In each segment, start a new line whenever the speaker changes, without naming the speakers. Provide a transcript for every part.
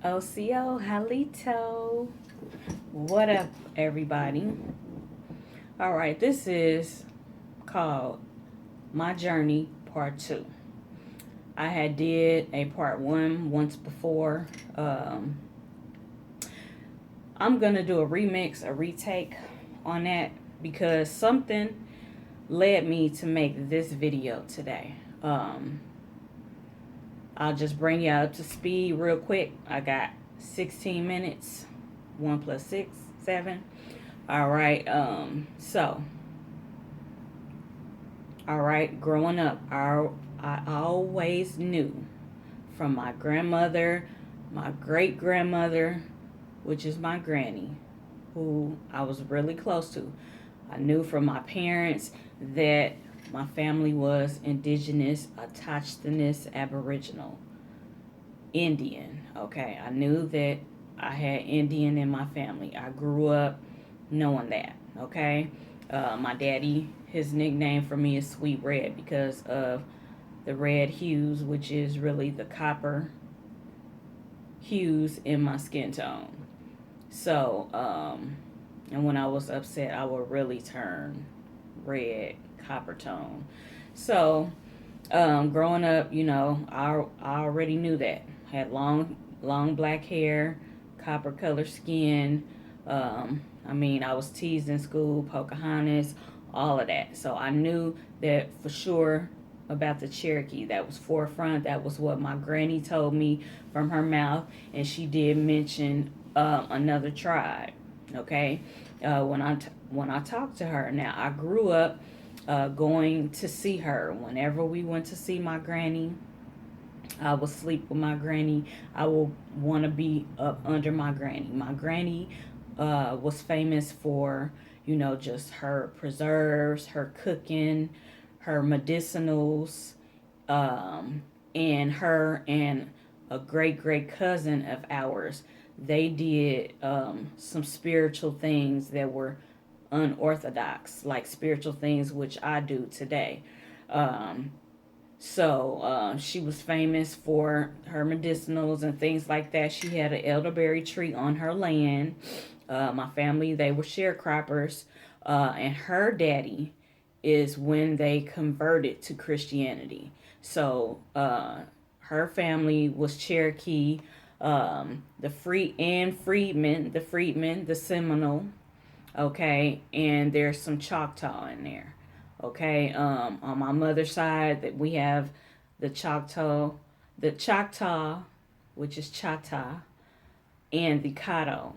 OCO, Halito. What up, everybody? All right, this is called My Journey Part 2. I had did a Part 1 once before. I'm going to do a remix, a retake on that because something led me to make this video today. I'll just bring you up to speed real quick. I got 16 minutes. 1 plus 6, 7. All right. All right. Growing up, I always knew from my grandmother, my great grandmother, which is my granny, who I was really close to. I knew from my parents that my family was indigenous, autochthonous, aboriginal, Indian. Okay, I knew that I had Indian in my family. I grew up knowing that. Okay, my daddy, his nickname for me is Sweet Red because of the red hues, which is really the copper hues in my skin tone. So, and when I was upset, I would really turn red, copper tone. So, growing up, I already knew that. Had long black hair, copper color skin. I was teased in school, Pocahontas, all of that. So I knew that for sure about the Cherokee. That was forefront. That was what my granny told me from her mouth, and she did mention another tribe. Okay, when I talked to her, now I grew up going to see her. Whenever we went to see my granny, I would sleep with my granny. I would want to be up under my granny. My granny was famous for, just her preserves, her cooking, her medicinals, and her and a great cousin of ours. They did some spiritual things that were unorthodox, like spiritual things which I do today. Um, she was famous for her medicinals and things like that. She had an elderberry tree on her land. My family, they were sharecroppers. And her daddy is when they converted to Christianity. Her family was Cherokee, the Freedmen, the Seminole, okay, and there's some Choctaw in there. Okay, on my mother's side, that we have the Choctaw, which is Chata, and the Caddo.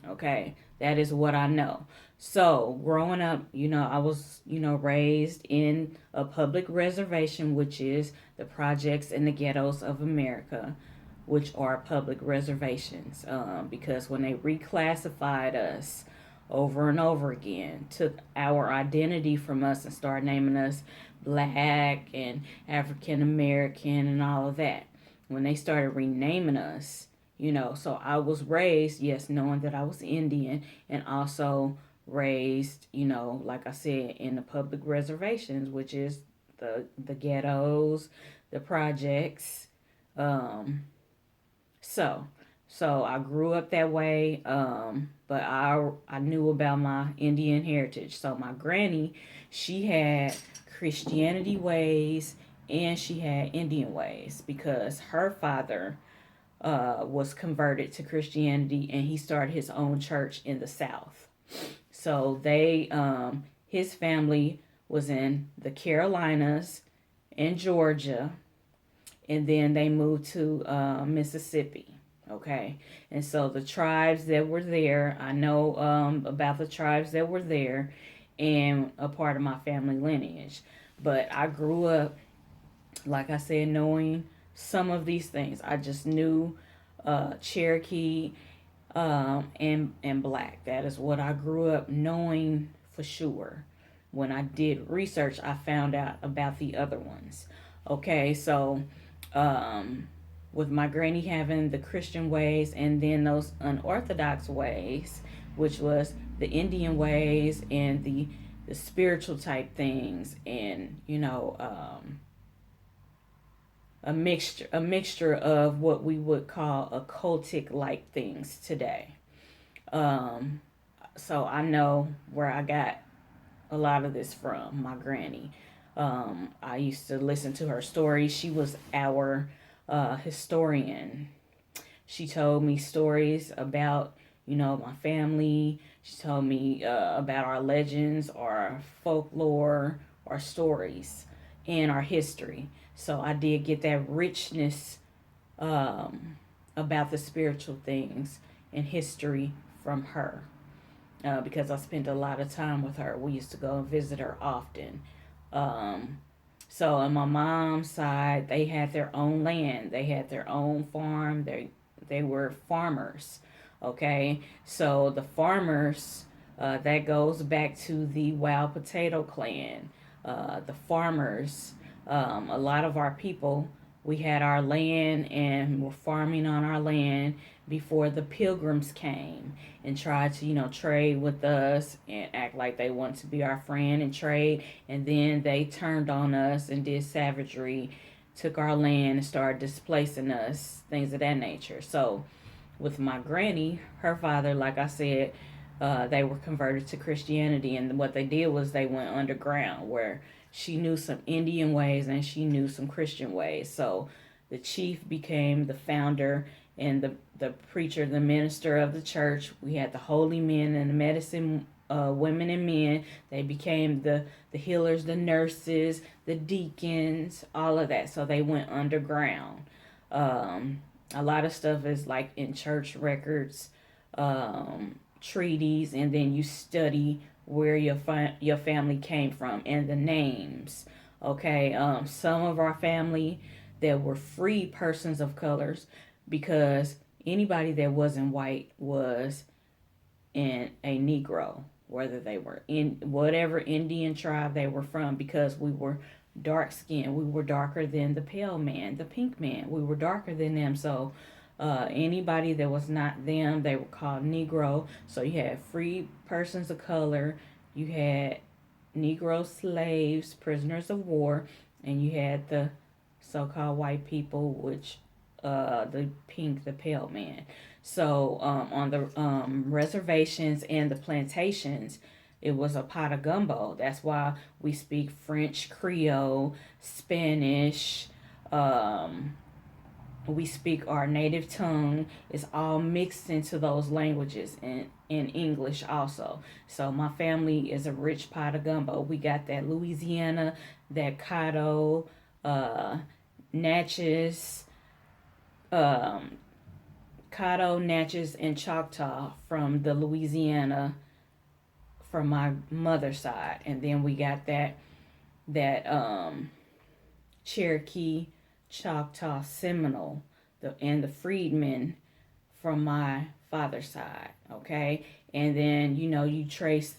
Okay, that is what I know. So growing up, I was, raised in a public reservation, which is the projects and the ghettos of America, which are public reservations. Because when they reclassified us over and over again, took our identity from us and started naming us black and African American and all of that. When they started renaming us, so I was raised, yes, knowing that I was Indian, and also raised, like I said, in the public reservations, which is the ghettos, the projects. Um, so, so I grew up that way, but I knew about my Indian heritage. So my granny, she had Christianity ways and she had Indian ways because her father was converted to Christianity and he started his own church in the South. So his family was in the Carolinas and Georgia, and then they moved to Mississippi. Okay, and so the tribes that were there, I know about the tribes that were there, and a part of my family lineage. But I grew up, like I said, knowing some of these things. I just knew Cherokee and Black. That is what I grew up knowing for sure. When I did research, I found out about the other ones. Okay, so um, with my granny having the Christian ways and then those unorthodox ways, which was the Indian ways and the spiritual type things, and a mixture of what we would call occultic like things today. Um, so I know where I got a lot of this from, my granny. I used to listen to her stories. She was our historian. She told me stories about, my family. She told me about our legends, our folklore, our stories, and our history. So I did get that richness about the spiritual things and history from her because I spent a lot of time with her. We used to go and visit her often. Um, so on my mom's side, they had their own land. They had their own farm. They were farmers. Okay, so the farmers that goes back to the Wild Potato Clan. The farmers, a lot of our people, we had our land and were farming on our land before the pilgrims came and tried to, trade with us and act like they want to be our friend and trade. And then they turned on us and did savagery, took our land and started displacing us, things of that nature. So with my granny, her father, like I said, they were converted to Christianity. And what they did was they went underground where she knew some Indian ways and she knew some Christian ways. So the chief became the founder and the preacher, the minister of the church. We had the holy men and the medicine women and men. They became the healers, the nurses, the deacons, all of that. So they went underground. A lot of stuff is like in church records, treaties, and then you study where your family came from and the names. Okay, some of our family that were free persons of colors because anybody that wasn't white was in a Negro, whether they were in whatever Indian tribe they were from, because we were dark skinned. We were darker than the pale man, the pink man. We were darker than them. So anybody that was not them, they were called Negro. So you had free persons of color, you had Negro slaves, prisoners of war, and you had the so-called white people, which the pink, the pale man. So on the reservations and the plantations, it was a pot of gumbo. That's why we speak French, Creole, Spanish. We speak our native tongue. It's all mixed into those languages and in English also. So my family is a rich pot of gumbo. We got that Louisiana, that Caddo, Natchez, um, Caddo, Natchez, and Choctaw from the Louisiana from my mother's side, and then we got that Cherokee, Choctaw, Seminole, and the freedmen from my father's side. Okay, and then you trace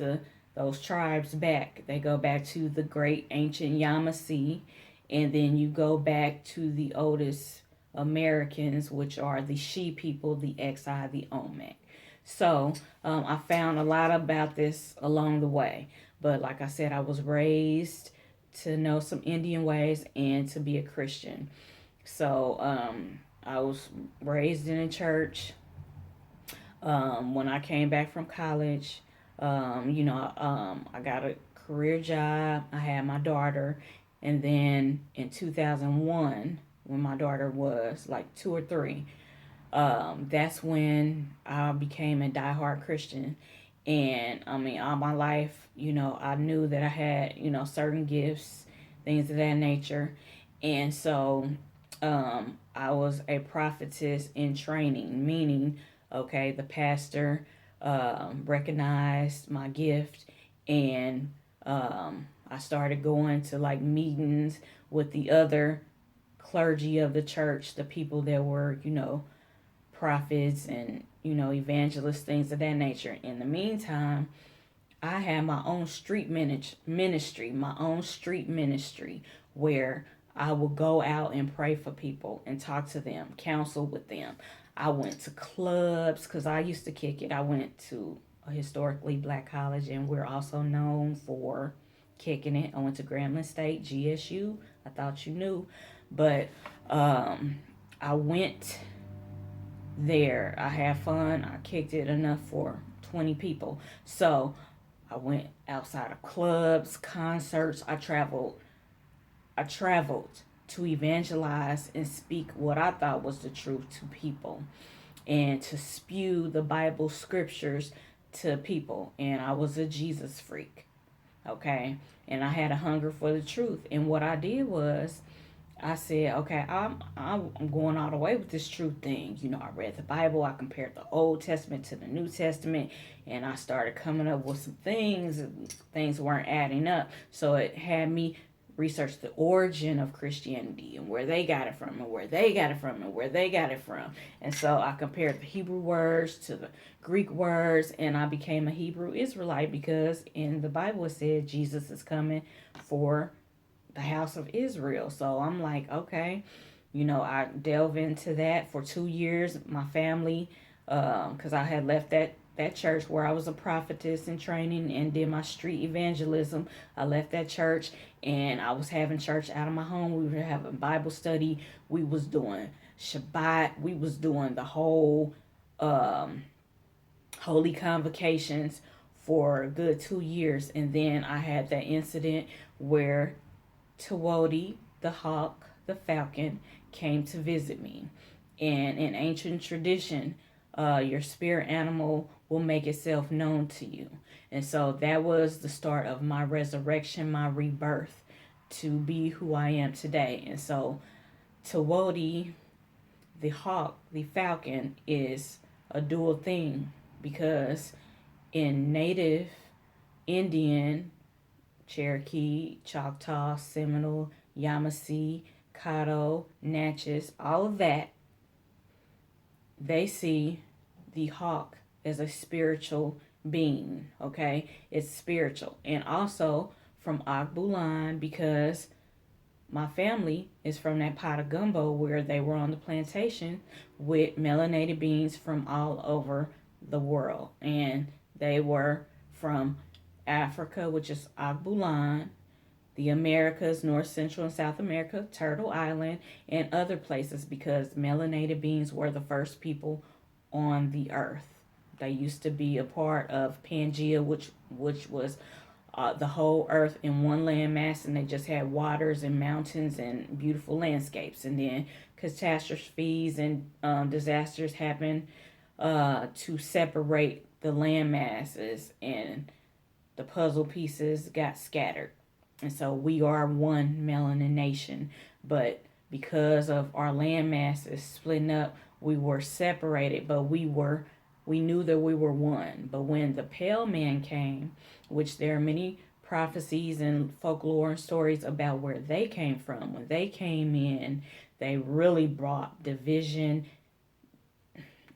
those tribes back. They go back to the great ancient Yamasee, and then you go back to the oldest Americans, which are the She people, the Xi, the Olmec. So I found a lot about this along the way. But like I said, I was raised to know some Indian ways and to be a Christian. So I was raised in a church. When I came back from college, I got a career job. I had my daughter. And then in 2001, when my daughter was like 2 or 3, that's when I became a diehard Christian. And I mean, all my life, I knew that I had, certain gifts, things of that nature. And so I was a prophetess in training, meaning, okay, the pastor recognized my gift, and I started going to like meetings with the other clergy of the church, the people that were, prophets and, evangelists, things of that nature. In the meantime, I had my own street ministry where I would go out and pray for people and talk to them, counsel with them. I went to clubs because I used to kick it. I went to a historically black college, and we're also known for kicking it. I went to Grambling State, GSU. I thought you knew. But Um, I went there. I had fun. I kicked it enough for 20 people. So I went outside of clubs, concerts. I traveled to evangelize and speak what I thought was the truth to people and to spew the Bible scriptures to people. And I was a Jesus freak. Okay. And I had a hunger for the truth. And what I did was I said, okay, I'm going all the way with this truth thing. You know, I read the Bible, I compared the Old Testament to the New Testament, and I started coming up with some things. Things weren't adding up. So it had me research the origin of Christianity and where they got it from and where they got it from and where they got it from. And so I compared the Hebrew words to the Greek words, and I became a Hebrew Israelite because in the Bible it said Jesus is coming for the house of Israel. So I'm like, okay, you know, I delve into that for 2 years. My family, because I had left that church where I was a prophetess in training and did my street evangelism. I left that church and I was having church out of my home. We were having Bible study. We was doing Shabbat. We was doing the whole um, holy convocations for a good 2 years. And then I had that incident where Tawodi, the hawk, the falcon, came to visit me. And in ancient tradition, your spirit animal will make itself known to you. And so that was the start of my resurrection, my rebirth to be who I am today. And so Tawodi, the hawk, the falcon, is a dual thing because in native Indian, Cherokee, Choctaw, Seminole, Yamasee, Caddo, Natchez, all of that, they see the hawk as a spiritual being, okay? It's spiritual. And also from Agbulan, because my family is from that pot of gumbo where they were on the plantation with melanated beings from all over the world. And they were from Africa, which is Agbulan, the Americas, North, Central, and South America, Turtle Island, and other places because melanated beings were the first people on the earth. They used to be a part of Pangea, which was the whole earth in one landmass, and they just had waters and mountains and beautiful landscapes. And then catastrophes and disasters happened to separate the land masses, and the puzzle pieces got scattered. And so we are one melanin nation. But because of our land masses splitting up, we were separated, but we knew that we were one. But when the pale man came, which there are many prophecies and folklore and stories about where they came from, when they came in, they really brought division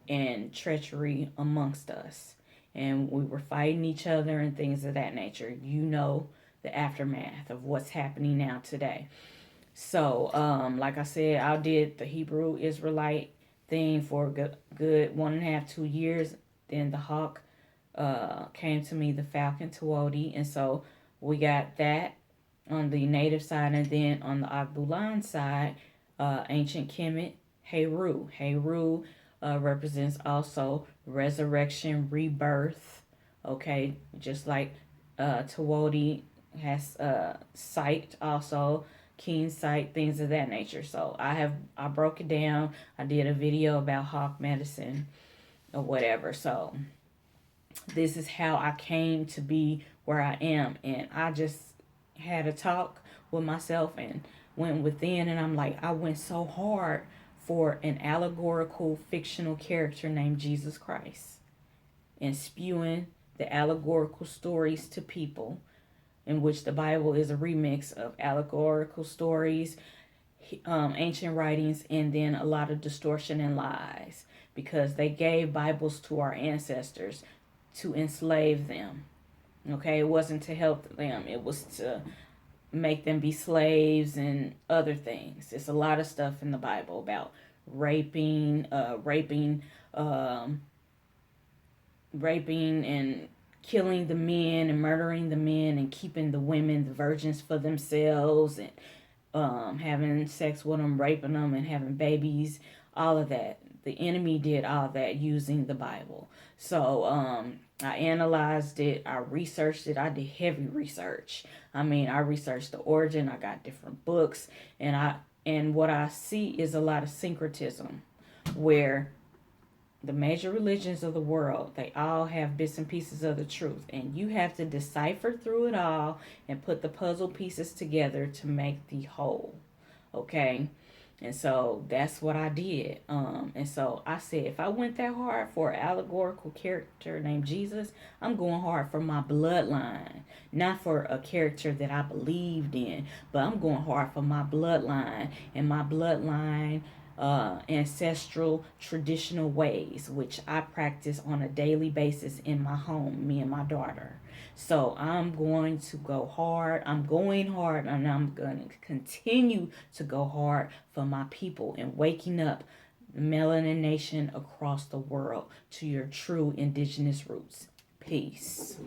and treachery amongst us. And we were fighting each other and things of that nature. You know the aftermath of what's happening now today. So, like I said, I did the Hebrew Israelite thing for a good 1.5, 2 years. Then the hawk came to me, the falcon Tawodi. And so we got that on the native side. And then on the Agbulan side, ancient Kemet, Heru. Heru represents also resurrection, rebirth. Okay, just like Tawodi has sight also, keen sight, things of that nature. So I broke it down. I did a video about hawk medicine or whatever. So this is how I came to be where I am, and I just had a talk with myself and went within, and I'm like, I went so hard for an allegorical fictional character named Jesus Christ and spewing the allegorical stories to people, in which the Bible is a remix of allegorical stories, ancient writings, and then a lot of distortion and lies, because they gave Bibles to our ancestors to enslave them. Okay, it wasn't to help them, it was to make them be slaves and other things. It's a lot of stuff in the Bible about raping and killing the men and murdering the men and keeping the women, the virgins, for themselves, and having sex with them, raping them, and having babies, all of that. The enemy did all that using the Bible. So I analyzed it, I researched it, I did heavy research. I mean, I researched the origin, I got different books, and what I see is a lot of syncretism where the major religions of the world, they all have bits and pieces of the truth, and you have to decipher through it all and put the puzzle pieces together to make the whole. Okay, and so that's what I did. And so I said, if I went that hard for an allegorical character named Jesus, I'm going hard for my bloodline, not for a character that I believed in, but I'm going hard for my bloodline, and my bloodline ancestral traditional ways, which I practice on a daily basis in my home, me and my daughter. So I'm going to go hard. I'm going hard, and I'm going to continue to go hard for my people and waking up the Melanin Nation across the world to your true indigenous roots. Peace.